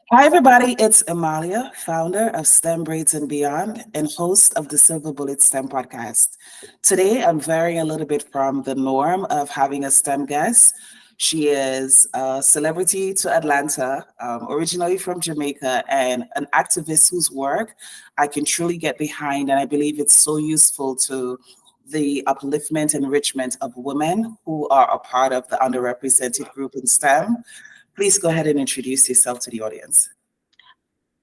Hi, everybody. It's Amalia, founder of S.T.E.M Braids and Beyond and host of the Silver Bullet S.T.E.M podcast. Today, I'm varying a little bit from the norm of having a S.T.E.M guest. She is a celebrity to Atlanta, originally from Jamaica, and an activist whose work I can truly get behind. And I believe it's so useful to the upliftment and enrichment of women who are a part of the underrepresented group in STEM. Please go ahead and introduce yourself to the audience.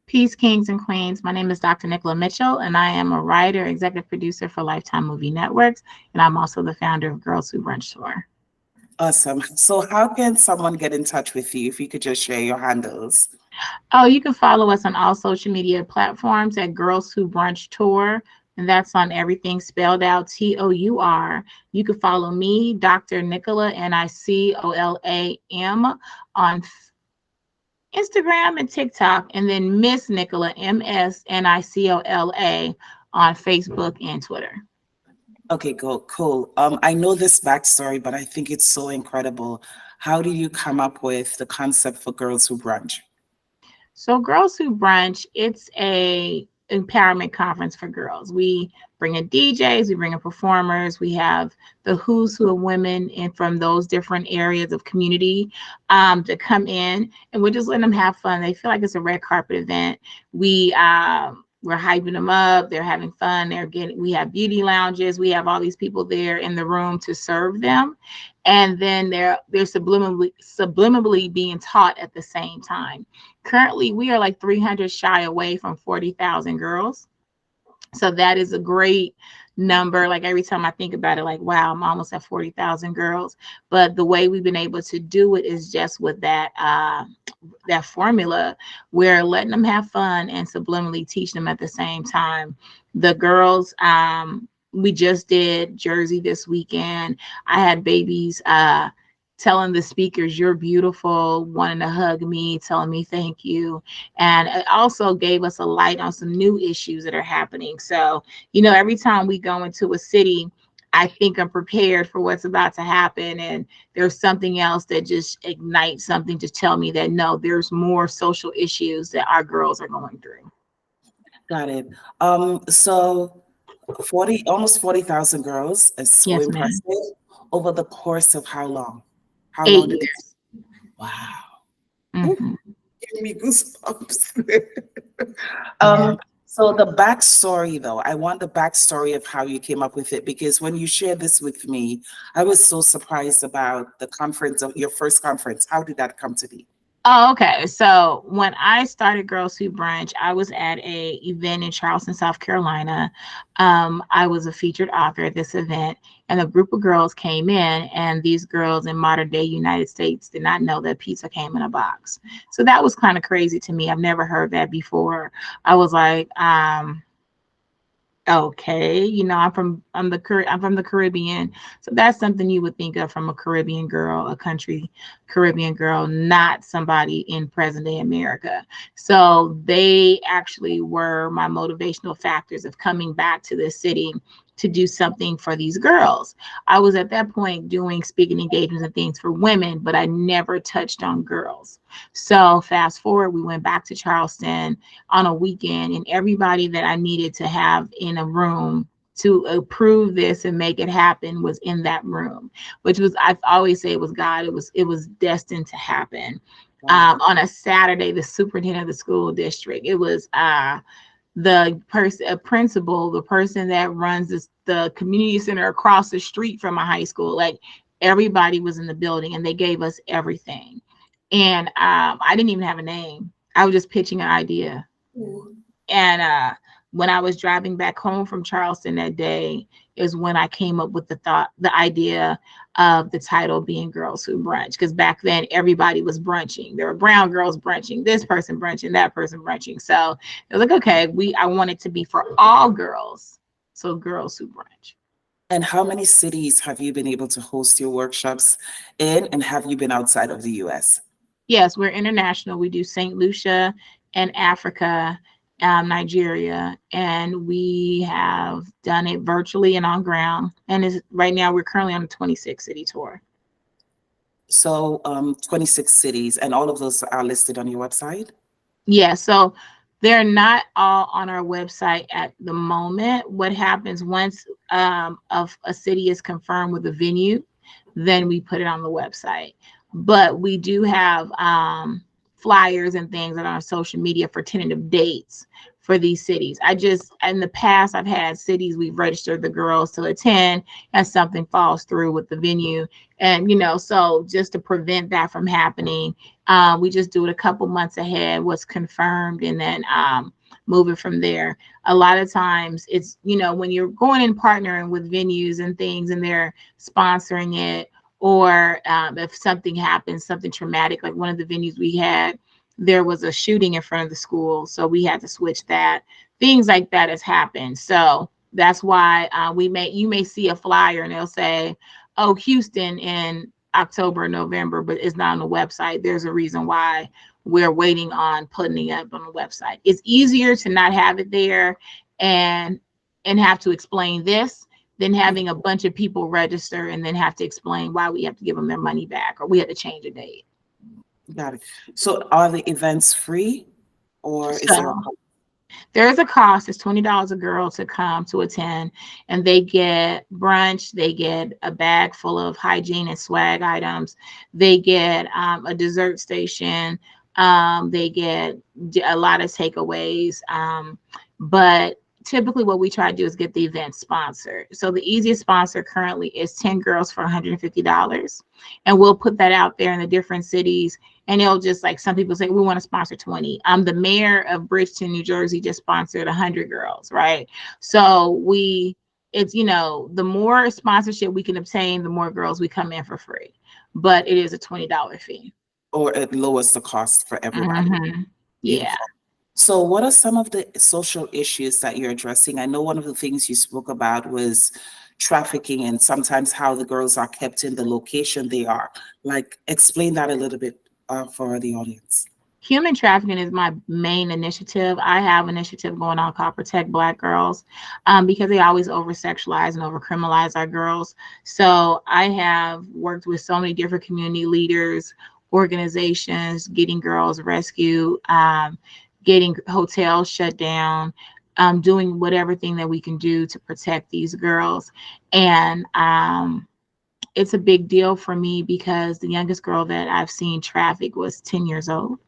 Peace, kings and queens. My name is Dr. Nicola Mitchell, and I am a writer, executive producer for Lifetime Movie Networks, and I'm also the founder of Girls Who Brunch Tour. Awesome. So, how can someone get in touch with you if you could just share your handles? Oh, you can follow us on all social media platforms at Girls Who Brunch Tour, and that's on everything spelled out TOUR. You can follow me, Dr. Nicola, NICOLAM, on Instagram and TikTok, and then Miss Nicola, MSNICOLA, on Facebook and Twitter. Okay, cool. I know this backstory, but I think it's so incredible. How did you come up with the concept for Girls Who Brunch? So Girls Who Brunch, it's a empowerment conference for girls. We bring in DJs, we bring in performers, we have the who's who of women and from those different areas of community to come in, and we're just letting them have fun. They feel like it's a red carpet event. We're hyping them up. They're having fun. We have beauty lounges. We have all these people there in the room to serve them. And then they're subliminally being taught at the same time. Currently, we are like 300 shy away from 40,000 girls. So that is a great number. Like every time I think about it, like, wow, I'm almost at 40,000 girls. But the way we've been able to do it is just with that formula. We're letting them have fun and subliminally teach them at the same time. The girls, we just did Jersey this weekend. I had babies telling the speakers, "You're beautiful," wanting to hug me, telling me thank you. And it also gave us a light on some new issues that are happening. So, every time we go into a city, I think I'm prepared for what's about to happen. And there's something else that just ignites something to tell me that no, there's more social issues that our girls are going through. Got it. So almost 40,000 girls is so Yes, ma'am. impressive. Over the course of how long? How Eight long did it? years. Wow. Ooh, hmm giving me goosebumps. Yeah. So the backstory, though, I want the backstory of how you came up with it, because when you shared this with me, I was so surprised about the conference of your first conference. How did that come to be? Oh, okay. So when I started Girls Who Brunch, I was at a event in Charleston, South Carolina. I was a featured author at this event, and a group of girls came in, and these girls in modern day United States did not know that pizza came in a box. So that was kind of crazy to me. I've never heard that before. I was like, okay, I'm from the Caribbean, so that's something you would think of from a Caribbean girl, a country Caribbean girl, not somebody in present day America. So they actually were my motivational factors of coming back to this city to do something for these girls. I was at that point doing speaking engagements and things for women, but I never touched on girls. So fast forward, we went back to Charleston on a weekend, and everybody that I needed to have in a room to approve this and make it happen was in that room, which was, I always say, it was God. It was destined to happen. Wow. On a Saturday, the superintendent of the school district, it was the person, a principal, the person that runs the community center across the street from my high school. Like everybody was in the building, and they gave us everything. And I didn't even have a name. I was just pitching an idea. Ooh. And when I was driving back home from Charleston that day is when I came up with the idea of the title being Girls Who Brunch. Because back then everybody was brunching. There were brown girls brunching, this person brunching, that person brunching. So it was like, okay, I want it to be for all girls. So Girls Who Brunch. And how many cities have you been able to host your workshops in, and have you been outside of the US? Yes, we're international. We do St. Lucia and Africa, Nigeria, and we have done it virtually and on ground. And right now we're currently on a 26 city tour. So 26 cities, and all of those are listed on your website? Yeah, so they're not all on our website at the moment. What happens once of a city is confirmed with a venue, then we put it on the website. But we do have flyers and things that are on social media for tentative dates for these cities. I just in the past I've had cities we've registered the girls to attend and something falls through with the venue. And so just to prevent that from happening, we just do it a couple months ahead, what's confirmed, and then moving from there. A lot of times it's, when you're going and partnering with venues and things and they're sponsoring it, or if something happens, something traumatic, like one of the venues we had, there was a shooting in front of the school. So we had to switch that. Things like that has happened. So that's why you may see a flyer and they'll say, oh, Houston in October or November, but it's not on the website. There's a reason why we're waiting on putting it up on the website. It's easier to not have it there and have to explain this than having a bunch of people register and then have to explain why we have to give them their money back or we had to change a date. Got it. So are the events free or is there a So there is a cost. It's $20 a girl to come to attend, and they get brunch. They get a bag full of hygiene and swag items. They get a dessert station. They get a lot of takeaways. But typically, what we try to do is get the event sponsored. So the easiest sponsor currently is 10 girls for $150, and we'll put that out there in the different cities. And it'll just, like, some people say, we want to sponsor 20. The mayor of Bridgeton, New Jersey just sponsored 100 girls, right? So it's, the more sponsorship we can obtain, the more girls we come in for free. But it is a $20 fee. or it lowers the cost for everybody? Mm-hmm. Yeah. Beautiful. So what are some of the social issues that you're addressing? I know one of the things you spoke about was trafficking and sometimes how the girls are kept in the location they are. Like, explain that a little bit for the audience. Human trafficking is my main initiative. I have an initiative going on called Protect Black Girls, because they always over sexualize and over criminalize our girls. So I have worked with so many different community leaders, organizations, getting girls rescued, getting hotels shut down, doing whatever thing that we can do to protect these girls. And it's a big deal for me because the youngest girl that I've seen traffic was 10 years old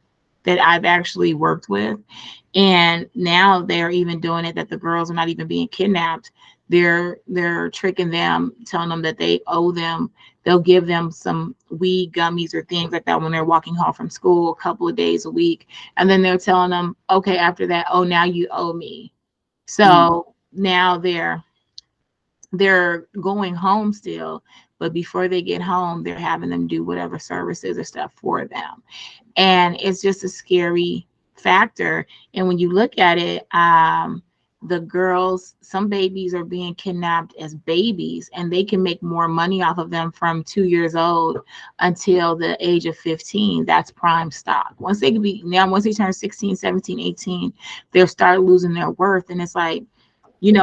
that I've actually worked with. And now they're even doing it that the girls are not even being kidnapped. They're tricking them, telling them that they owe them. They'll give them some weed gummies or things like that when they're walking home from school a couple of days a week. And then they're telling them, okay, after that, oh, now you owe me. Mm. So now they're going home still, but before they get home, they're having them do whatever services or stuff for them. And it's just a scary factor. And when you look at it, the girls, some babies are being kidnapped as babies, and they can make more money off of them from 2 years old until the age of 15. That's prime stock. Once they turn 16, 17, 18, they'll start losing their worth. And it's like,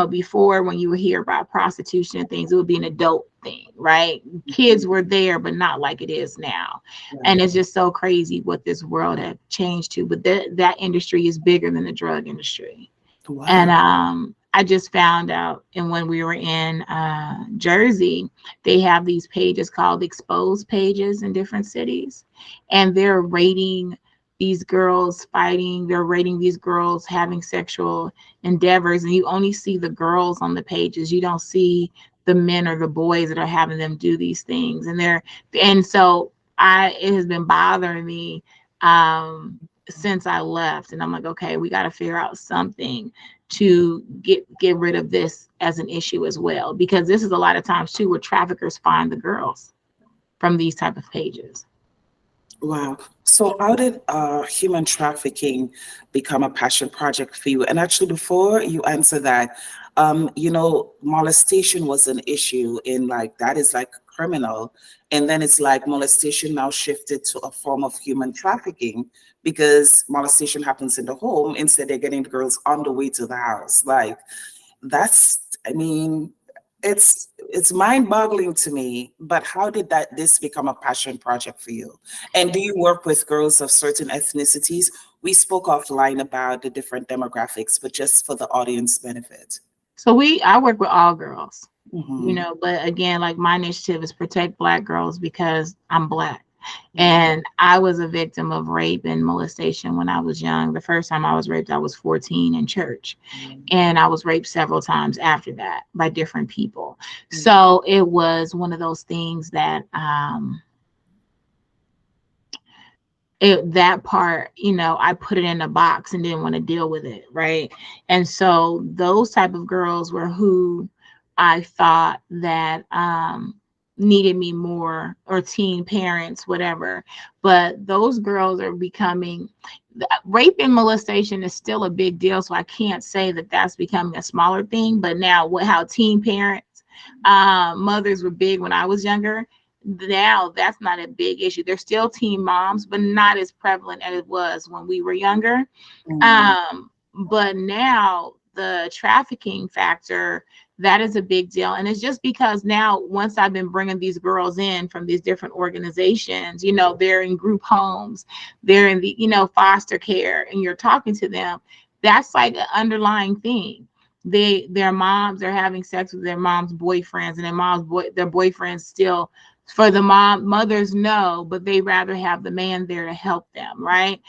before, when you would hear about prostitution and things, it would be an adult thing, right? Kids were there, but not like it is now. And it's just so crazy what this world had changed to. But that industry is bigger than the drug industry. And Wow. I just found out, and when we were in Jersey, they have these pages called exposed pages in different cities, and they're rating these girls fighting, they're rating these girls having sexual endeavors, and you only see the girls on the pages. You don't see the men or the boys that are having them do these things. And so it has been bothering me since I left. And I'm like, okay, we got to figure out something to get rid of this as an issue as well, because this is a lot of times too where traffickers find the girls from these type of pages. Wow. So how did human trafficking become a passion project for you? And actually, before you answer that, molestation was an issue in, like, that is like criminal. And then it's like molestation now shifted to a form of human trafficking because molestation happens in the home. Instead, they're getting the girls on the way to the house. Like, I mean, it's mind-boggling to me. But how did this become a passion project for you? And do you work with girls of certain ethnicities, We spoke offline about the different demographics, but just for the audience benefit. So I work with all girls, Mm-hmm. but again, like my initiative is protect Black girls because I'm Black. Mm-hmm. And I was a victim of rape and molestation when I was young. The first time I was raped, I was 14 in church. And I was raped several times after that by different people. So it was one of those things that that part, I put it in a box and didn't want to deal with it, right? And so those type of girls were who I thought that needed me more, or teen parents, whatever. But those girls are becoming, rape and molestation is still a big deal, so I can't say that that's becoming a smaller thing. But now, how teen parents, mothers were big when I was younger, now that's not a big issue. There's still teen moms, but not as prevalent as it was when we were younger. Mm-hmm. But now the trafficking factor, that is a big deal. And it's just because now, once I've been bringing these girls in from these different organizations, they're in group homes, they're in the, foster care, and you're talking to them, that's like an underlying thing. Their moms are having sex with their mom's boyfriends, and their boyfriends still, for the mothers, no, but they rather have the man there to help them, right?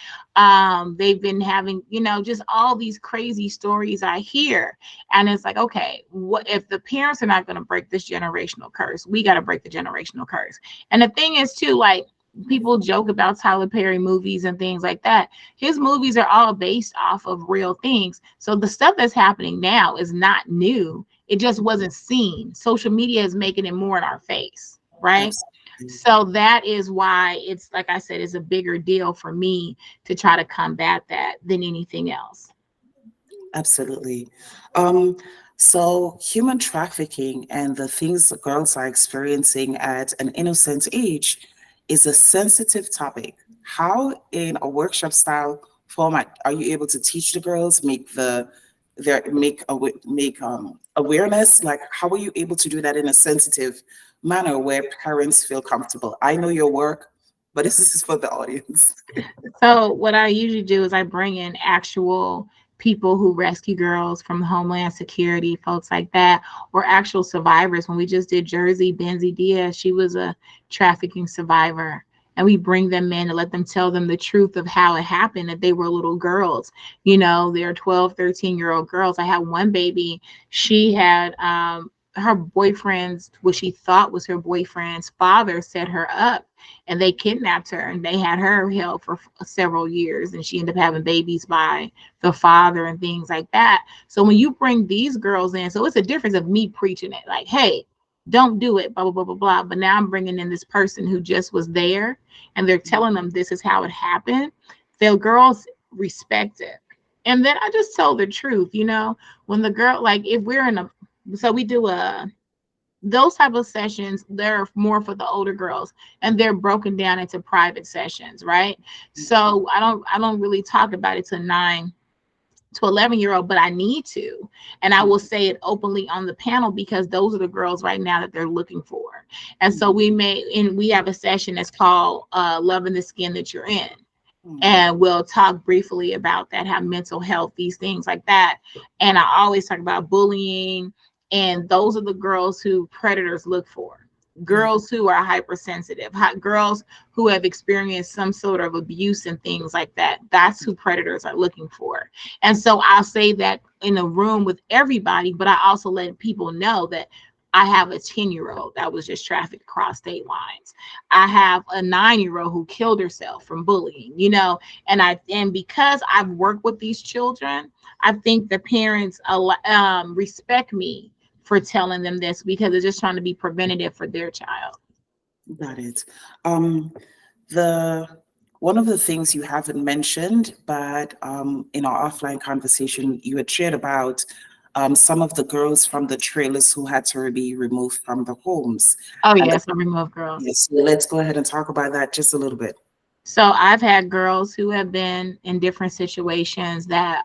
They've been having, just all these crazy stories I hear. And it's like, okay, what if the parents are not going to break this generational curse? We got to break the generational curse. And the thing is too, like, people joke about Tyler Perry movies and things like that. His movies are all based off of real things. So the stuff that's happening now is not new. It just wasn't seen. Social media is making it more in our face, right? Absolutely. So that is why it's, like I said, it's a bigger deal for me to try to combat that than anything else. Absolutely. Um, so human trafficking and the things that girls are experiencing at an innocent age is a sensitive topic. How, in a workshop style format, are you able to teach the girls, make awareness? Like, how are you able to do that in a sensitive manner where parents feel comfortable? I know your work, but this is for the audience. So what I usually do is I bring in actual people who rescue girls from Homeland Security, folks like that, or actual survivors. When we just did Jersey, Benzie Diaz, she was a trafficking survivor. And we bring them in and let them tell them the truth of how it happened, that they were little girls. They're 12, 13-year-old girls. I had one baby. She had her boyfriend's, what she thought was her boyfriend's father, set her up, and they kidnapped her, and they had her held for several years, and she ended up having babies by the father and things like that. So when you bring these girls in, so it's a difference of me preaching it, like, hey, don't do it, blah, blah, blah, blah, blah. But now I'm bringing in this person who just was there, and they're telling them this is how it happened. The girls respect it. And then I just tell the truth, when the girl, like, if we're so we do those type of sessions, they're more for the older girls, and they're broken down into private sessions, right? So I don't really talk about it to 9 to 11-year-old, but I need to, and I will say it openly on the panel, because those are the girls right now that they're looking for. And so we have a session that's called Loving the Skin That You're In. And we'll talk briefly about that, how mental health, these things like that. And I always talk about bullying, and those are the girls who predators look for. Girls who are hypersensitive, girls who have experienced some sort of abuse and things like that. That's who predators are looking for. And so I'll say that in a room with everybody, but I also let people know that I have a 10-year-old that was just trafficked across state lines. I have a 9-year-old who killed herself from bullying, and because I've worked with these children, I think the parents respect me for telling them this, because it's just trying to be preventative for their child. Got it. The One of the things you haven't mentioned, but in our offline conversation, you had shared about some of the girls from the trailers who had to be removed from the homes. Oh, And yes, I remove girls. yes, so let's go ahead and talk about that just a little bit. So I've had girls who have been in different situations that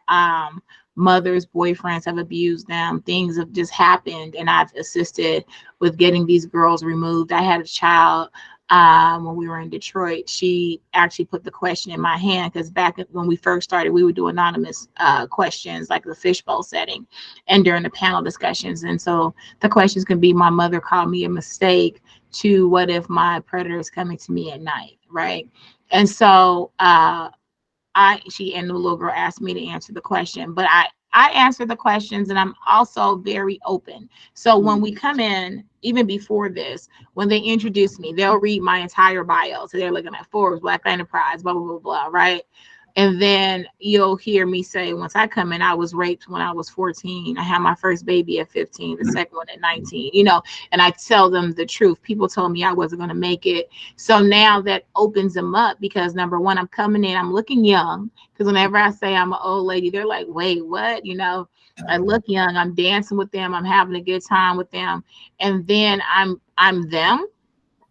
mothers, boyfriends have abused them. Things have just happened, and I've assisted with getting these girls removed. I had a child when we were in Detroit. She actually put the question in my hand because when we first started, we would do anonymous questions like the fishbowl setting and during the panel discussions. And so the questions could be, my mother called me a mistake, to what if my predator is coming to me at night, right? And so she and the little girl asked me to answer the question, but I answer the questions, and I'm also very open. So when we come in, even before this, when they introduce me, they'll read my entire bio. So they're looking at Forbes, Black Enterprise, blah, blah, blah, blah, right? And then you'll hear me say, once I come in, I was raped when I was 14. I had my first baby at 15, the second one at 19, and I tell them the truth. People told me I wasn't going to make it. So now that opens them up, because number one, I'm coming in, I'm looking young. Because whenever I say I'm an old lady, they're like, wait, what? I look young, I'm dancing with them, I'm having a good time with them. And then I'm them.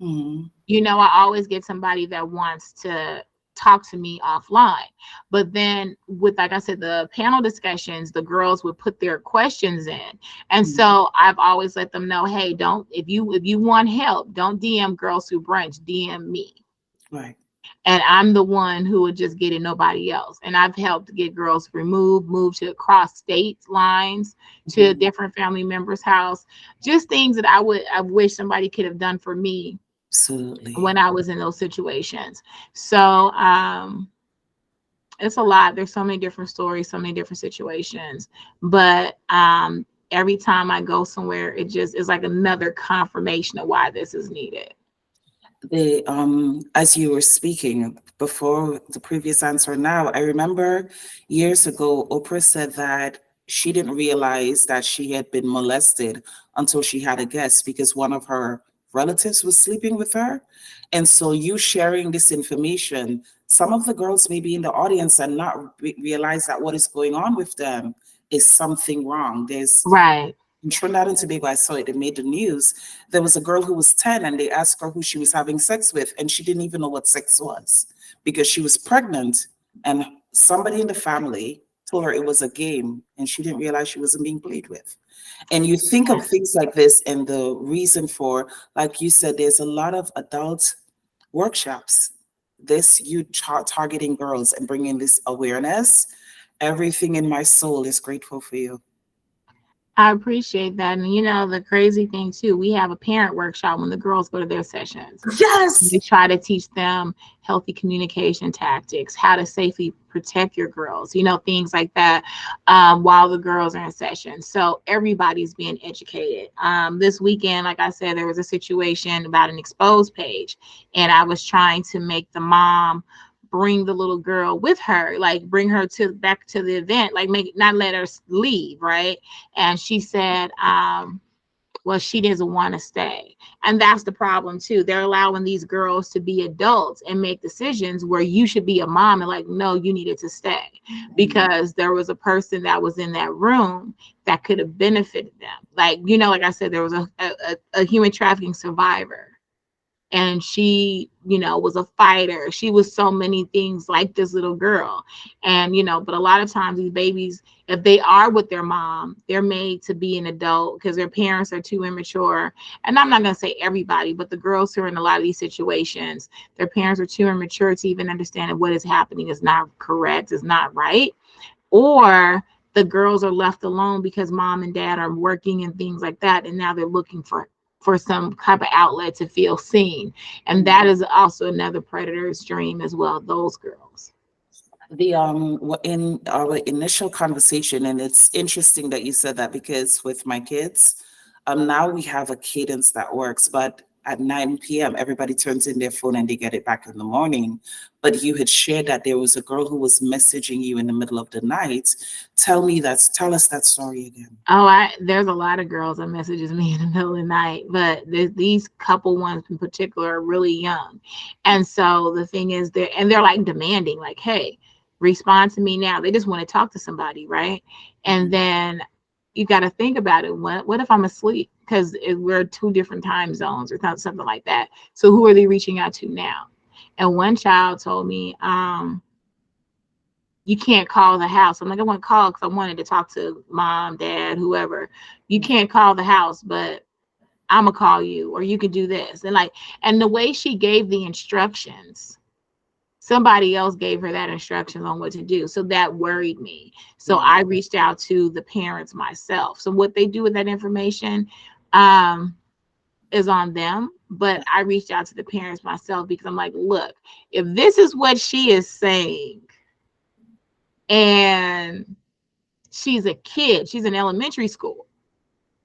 I always get somebody that wants to talk to me offline. But then with, like I said, the panel discussions, the girls would put their questions in. And so I've always let them know, hey, if you want help, don't DM Girls Who Brunch, DM me. Right. And I'm the one who would just get it, nobody else. And I've helped get girls moved to cross state lines to a different family member's house. Just things that I wish somebody could have done for me. Absolutely. When I was in those situations. So it's a lot. There's so many different stories, so many different situations. But every time I go somewhere, it just is like another confirmation of why this is needed. As you were speaking before the previous answer now, I remember years ago, Oprah said that she didn't realize that she had been molested until she had a guest, because one of her relatives was sleeping with her. And so you sharing this information, some of the girls may be in the audience and not realize that what is going on with them is something wrong. Right. In Trinidad and Tobago, I saw it, it made the news. There was a girl who was 10 and they asked her who she was having sex with, and she didn't even know what sex was because she was pregnant, and somebody in the family told her it was a game and she didn't realize she wasn't being played with. And you think of things like this, and the reason for, like you said, there's a lot of adult workshops. This, you targeting girls and bringing this awareness. Everything in my soul is grateful for you. I appreciate that. And the crazy thing too, we have a parent workshop when the girls go to their sessions. Yes. We try to teach them healthy communication tactics, how to safely protect your girls, things like that, while the girls are in session. So everybody's being educated. This weekend, like I said, there was a situation about an exposed page, and I was trying to make the mom bring the little girl with her, like bring her back to the event, like not let her leave, right? And she said, well, she doesn't want to stay. And that's the problem too. They're allowing these girls to be adults and make decisions where you should be a mom and like, no, you needed to stay, because there was a person that was in that room that could have benefited them. Like, like I said, there was a human trafficking survivor, and she was a fighter. She was so many things like this little girl. And but a lot of times these babies, if they are with their mom, they're made to be an adult because their parents are too immature. And I'm not going to say everybody, but the girls who are in a lot of these situations, their parents are too immature to even understand that what is happening is not correct, is not right. Or the girls are left alone because mom and dad are working and things like that, and now they're looking for some type of outlet to feel seen. And that is also another predator's dream as well, those girls. In our initial conversation, and it's interesting that you said that, because with my kids, now we have a cadence that works, but at 9 p.m. everybody turns in their phone and they get it back in the morning. But you had shared that there was a girl who was messaging you in the middle of the night. Tell us that story again. Oh, there's a lot of girls that messages me in the middle of the night, but these couple ones in particular are really young. And so the thing is, they're like demanding, like, hey, respond to me now. They just want to talk to somebody, right? And then you got to think about it. What if I'm asleep? Because we're two different time zones or something like that. So who are they reaching out to now? And one child told me, you can't call the house. I'm like, I want to call because I wanted to talk to mom, dad, whoever. You can't call the house, but I'm gonna call you, or you can do this. And like, and the way she gave the instructions, somebody else gave her that instruction on what to do. So that worried me. So Right. I reached out to the parents myself. So what they do with that information um, is on them. But I reached out to the parents myself because I'm like, look, if this is what she is saying, and she's a kid, she's in elementary school,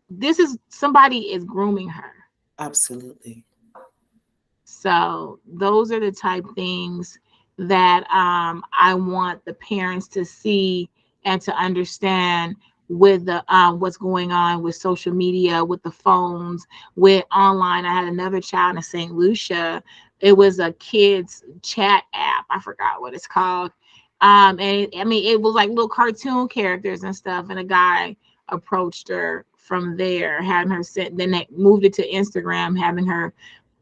this is somebody is grooming her. Absolutely. So those are the type things that I want the parents to see and to understand with the what's going on with social media, with the phones, with online. I had another child in St. Lucia. It was a kids chat app. I forgot what it's called. I mean, it was like little cartoon characters and stuff. And a guy approached her from there, having her sent. Then they moved it to Instagram, having her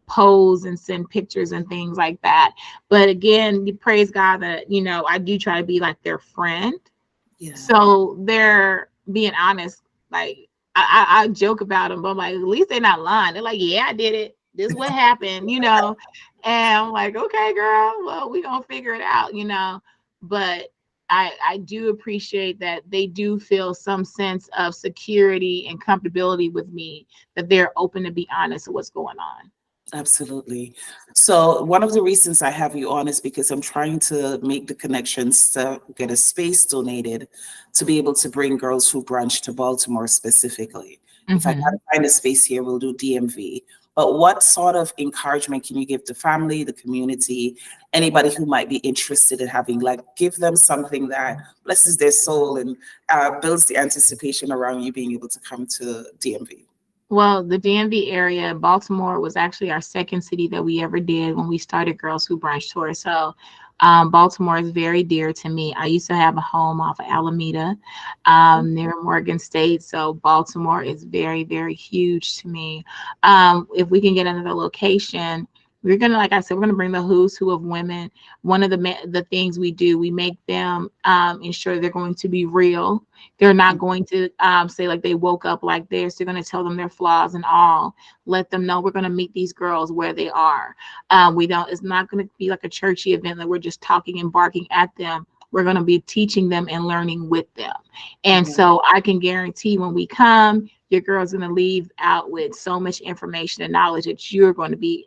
pose and send pictures and things like that. But again, you praise God that, you know, I do try to be like their friend. Yeah. So they're being honest. Like I joke about them, but I'm like, at least they're not lying. They're like, yeah, I did it. This is what happened, you know. And I'm like, okay, girl, well, we gonna figure it out, you know. But I do appreciate that they do feel some sense of security and comfortability with me, that they're open to be honest with what's going on. Absolutely. So one of the reasons I have you on is because I'm trying to make the connections to get a space donated to be able to bring Girls Who Brunch to Baltimore specifically. If I Mm-hmm. can't find a space here, we'll do DMV. But what sort of encouragement can you give the family, the community, anybody who might be interested in having, like, give them something that blesses their soul and builds the anticipation around you being able to come to DMV? Well, the DMV area, Baltimore was actually our second city that we ever did when we started Girls Who Brunch Tour. So Baltimore is very dear to me. I used to have a home off of Alameda near Morgan State. So Baltimore is very, very huge to me. If we can get another location, we're gonna, like I said, we're gonna bring the who's who of women. One of the things we do, we make them ensure they're going to be real. They're not going to say like they woke up like this. They're going to tell them their flaws and all. Let them know we're going to meet these girls where they are. We don't. It's not going to be like a churchy event that we're just talking and barking at them. We're going to be teaching them and learning with them. And Yeah. so I can guarantee when we come, your girl's going to leave out with so much information and knowledge that you're going to be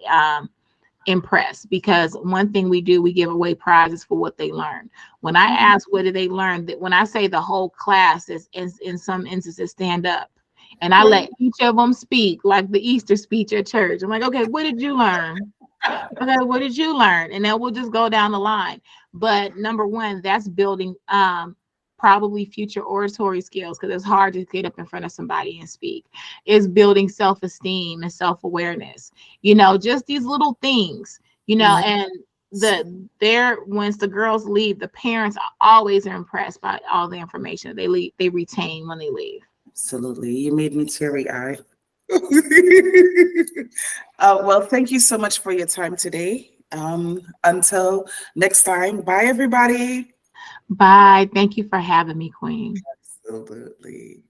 impressed, because one thing we do, we give away prizes for what they learn. When I ask what did they learn, that when I say the whole class is in some instances stand up, and I Right. let each of them speak like the Easter speech at church. I'm like, okay, what did you learn? Okay, what did you learn? And then we'll just go down the line. But number one, that's building probably future oratory skills, because it's hard to get up in front of somebody and speak. Is building self-esteem and self-awareness. You know, just these little things, you know, Yeah. and once the girls leave, the parents always are impressed by all the information they retain when they leave. Absolutely. You made me teary eyed. Well, thank you so much for your time today. Until next time, bye, everybody. Bye. Thank you for having me, Queen. Absolutely.